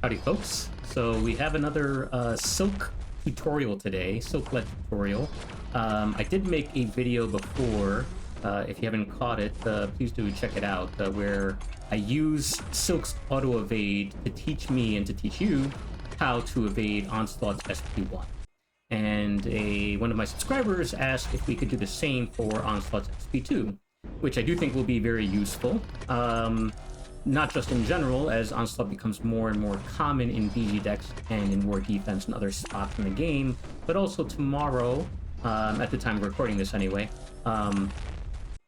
Howdy folks. So we have another Silk tutorial today, Silk-led tutorial. I did make a video before, if you haven't caught it, please do check it out, where I use Silk's auto-evade to teach me and to teach you how to evade Onslaught's SP2. And one of my subscribers asked if we could do the same for Onslaught's SP2, which I do think will be very useful. Not just in general, as Onslaught becomes more and more common in BG decks and in war defense and other spots in the game, but also tomorrow, at the time of recording this anyway,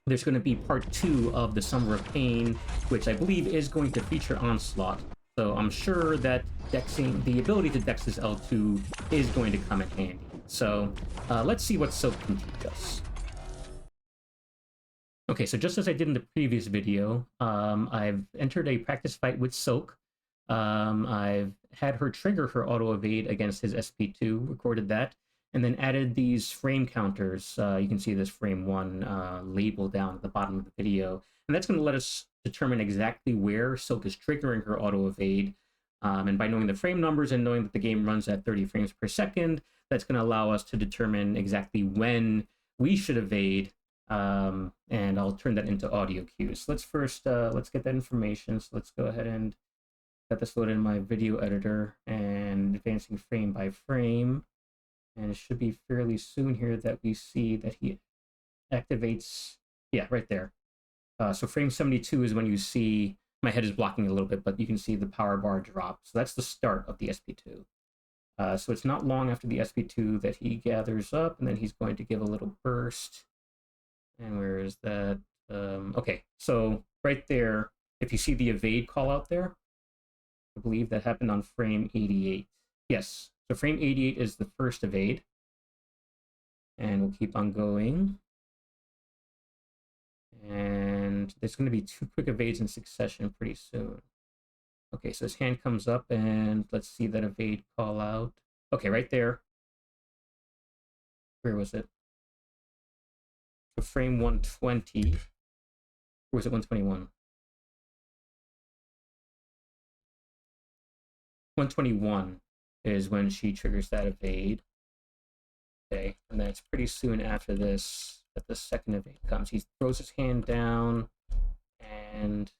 there's going to be part 2 of the Summer of Pain, which I believe is going to feature Onslaught. So I'm sure that dexing, the ability to Dexes L2 is going to come in handy. So let's see what Silk can teach us. Okay, so just as I did in the previous video, I've entered a practice fight with Silk. I've had her trigger her auto-evade against his SP2, recorded that, and then added these frame counters. You can see this frame 1 label down at the bottom of the video, and that's going to let us determine exactly where Silk is triggering her auto-evade. And by knowing the frame numbers and knowing that the game runs at 30 frames per second, that's going to allow us to determine exactly when we should evade. And I'll turn that into audio cues. Let's first, let's get that information. So let's go ahead and get this loaded in my video editor and advancing frame by frame. And it should be fairly soon here that we see that he activates, yeah, right there. So frame 72 is when you see, my head is blocking a little bit, but you can see the power bar drop. So that's the start of the SP2. So it's not long after the SP2 that he gathers up, and then he's going to give a little burst. And where is that? Okay, so right there, if you see the evade call out there, I believe that happened on frame 88. Yes, so frame 88 is the first evade. And we'll keep on going. And there's going to be 2 quick evades in succession pretty soon. Okay, so his hand comes up, and let's see that evade call out. Okay, right there. Where was it? Frame 120, or was it 121? 121 is when she triggers that evade. Okay, and then it's pretty soon after this that the second evade comes. He throws his hand down, and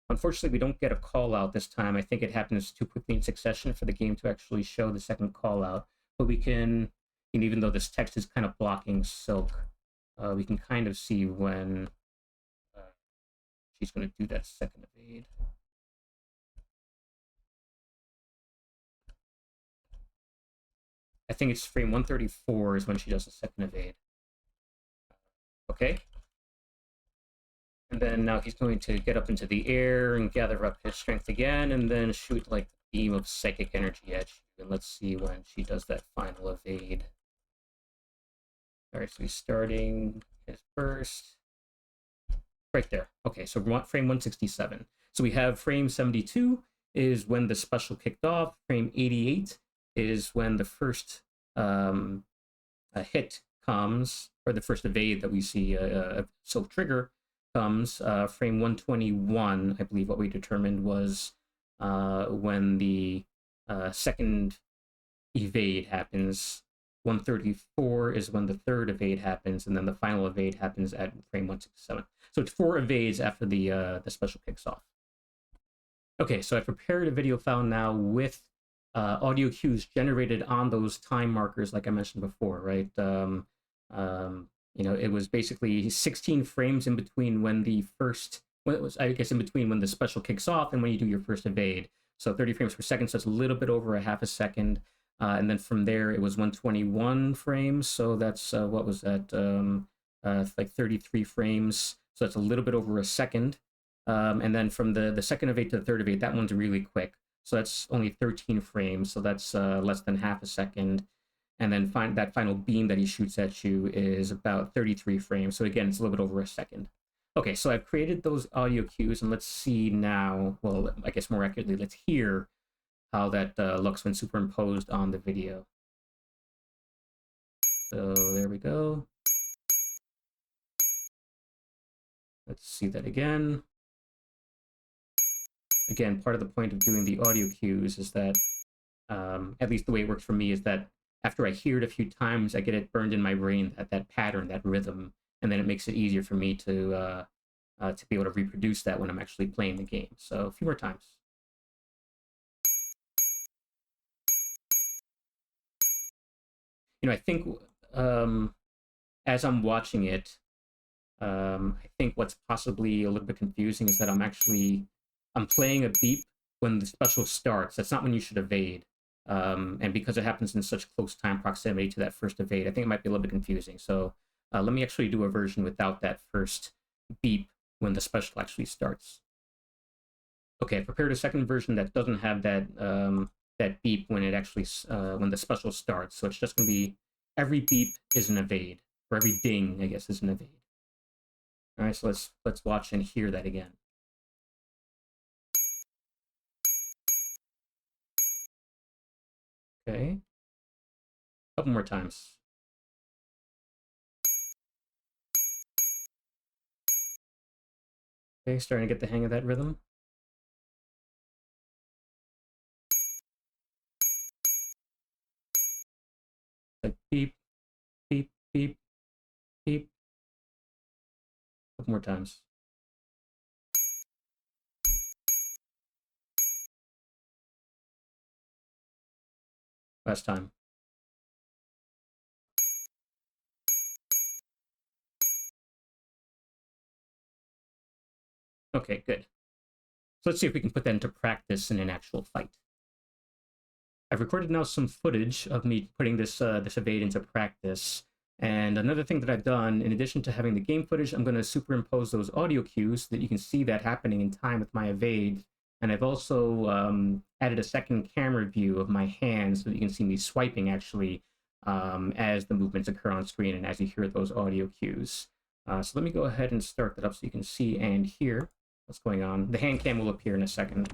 unfortunately we don't get a call out this time. I think it happens too quickly in succession for the game to actually show the second call out, but we can. And even though this text is kind of blocking Silk, we can kind of see when she's going to do that second evade. I think it's frame 134 is when she does the second evade. Okay. And then now he's going to get up into the air and gather up his strength again, and then shoot like the beam of psychic energy at you. And let's see when she does that final evade. All right, so he's starting his burst right there. Okay, so frame 167. So we have frame 72 is when the special kicked off. Frame 88 is when the first hit comes, or the first evade that we see, Silk trigger comes. Frame 121, I believe what we determined was when the second evade happens. 134 is when the third evade happens, and then the final evade happens at frame 167. So it's 4 evades after the special kicks off. Okay, so I prepared a video file now with audio cues generated on those time markers, like I mentioned before, right? You know, it was basically 16 frames in between when the first, well, it was, I guess, in between when the special kicks off and when you do your first evade. So 30 frames per second, so it's a little bit over a half a second. And then from there, it was 121 frames. So that's, what was that? Like 33 frames. So that's a little bit over a second. And then from the second evade to the third evade, that one's really quick. So that's only 13 frames. So that's less than half a second. And then that final beam that he shoots at you is about 33 frames. So again, it's a little bit over a second. Okay, so I've created those audio cues, and let's see now, well, I guess more accurately, let's hear how that looks when superimposed on the video. So there we go. Let's see that again. again, part of the point of doing the audio cues is that, at least the way it works for me, is that after I hear it a few times, I get it burned in my brain, that pattern, that rhythm, and then it makes it easier for me to be able to reproduce that when I'm actually playing the game. So a few more times. You know, I think as I'm watching it, I think what's possibly a little bit confusing is that I'm playing a beep when the special starts. That's not when you should evade. And because it happens in such close time proximity to that first evade, I think it might be a little bit confusing. So let me actually do a version without that first beep when the special actually starts. Okay, I prepared a second version that doesn't have that that beep when it actually when the special starts. So it's just going to be every beep is an evade, or every ding, I guess, is an evade. All right, so let's watch and hear that again. Okay, a couple more times. Okay, starting to get the hang of that rhythm. Like beep, beep, beep, beep. A couple more times. Last time. Okay, good. So let's see if we can put that into practice in an actual fight. I've recorded now some footage of me putting this evade into practice. And another thing that I've done, in addition to having the game footage, I'm going to superimpose those audio cues so that you can see that happening in time with my evade. And I've also added a second camera view of my hands so that you can see me swiping actually as the movements occur on screen and as you hear those audio cues. So let me go ahead and start that up so you can see and hear what's going on. The hand cam will appear in a second.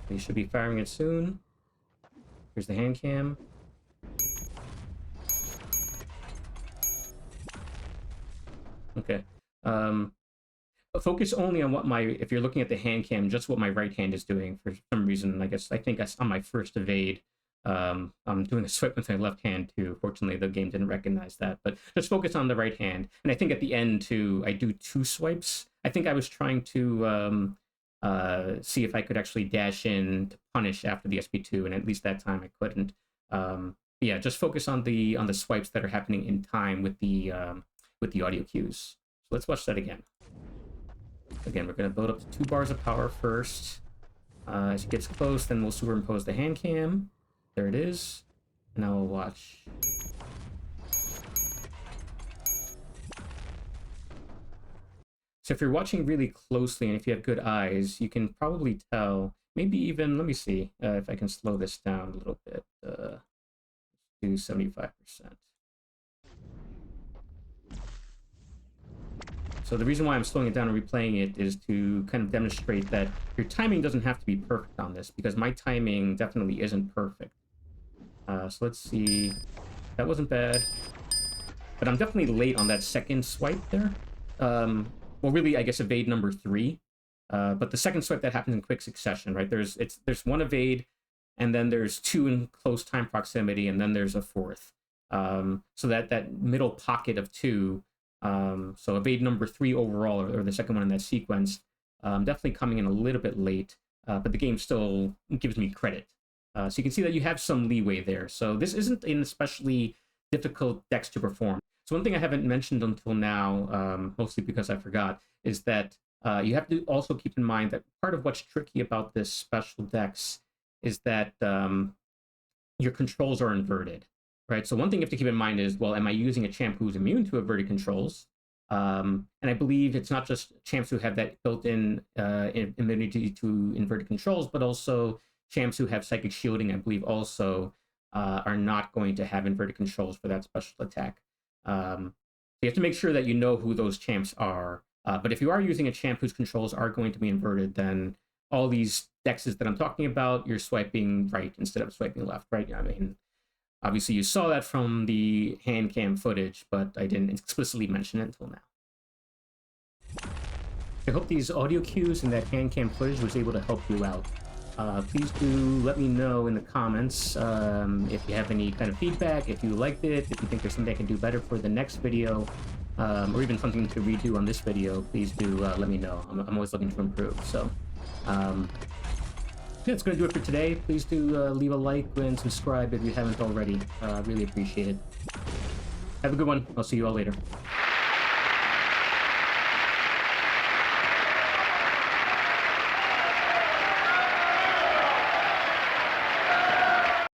You should be firing it soon. Here's the hand cam. Okay. Focus only on what if you're looking at the hand cam, just what my right hand is doing for some reason. I think on my first evade, I'm doing a swipe with my left hand too. Fortunately, the game didn't recognize that, but just focus on the right hand. And I think at the end too, I do 2 swipes. I think I was trying to see if I could actually dash in to punish after the SP2, and at least that time I couldn't. Yeah, just focus on the swipes that are happening in time with the audio cues. So let's watch that again. Again, we're going to build up to 2 bars of power first. As it gets close, then we'll superimpose the hand cam. There it is. And now we'll watch. So if you're watching really closely and if you have good eyes, you can probably tell, maybe even, let me see if I can slow this down a little bit, to 75%. So the reason why I'm slowing it down and replaying it is to kind of demonstrate that your timing doesn't have to be perfect on this, because my timing definitely isn't perfect. So let's see. That wasn't bad. But I'm definitely late on that second swipe there. Well, really, I guess evade number 3. But the second swipe that happens in quick succession, right? There's 1 evade, and then there's 2 in close time proximity, and then there's a 4th. So that middle pocket of 2, so evade number 3 overall, or the second one in that sequence, definitely coming in a little bit late, but the game still gives me credit. So you can see that you have some leeway there. So this isn't an especially difficult dex to perform. So one thing I haven't mentioned until now, mostly because I forgot, is that you have to also keep in mind that part of what's tricky about this special dex is that your controls are inverted. Right, so one thing you have to keep in mind is, well, am I using a champ who's immune to inverted controls? And I believe it's not just champs who have that built-in immunity to inverted controls, but also champs who have psychic shielding, I believe, also are not going to have inverted controls for that special attack. So you have to make sure that you know who those champs are. But if you are using a champ whose controls are going to be inverted, then all these dexes that I'm talking about, you're swiping right instead of swiping left, right? I mean, obviously, you saw that from the hand cam footage, but I didn't explicitly mention it until now. I hope these audio cues and that hand cam footage was able to help you out. Please do let me know in the comments if you have any kind of feedback, if you liked it, if you think there's something I can do better for the next video, or even something to redo on this video. Please do let me know. I'm always looking to improve. So, yeah, that's going to do it for today. Please do leave a like and subscribe if you haven't already. Really appreciate it. Have a good one. I'll see you all later.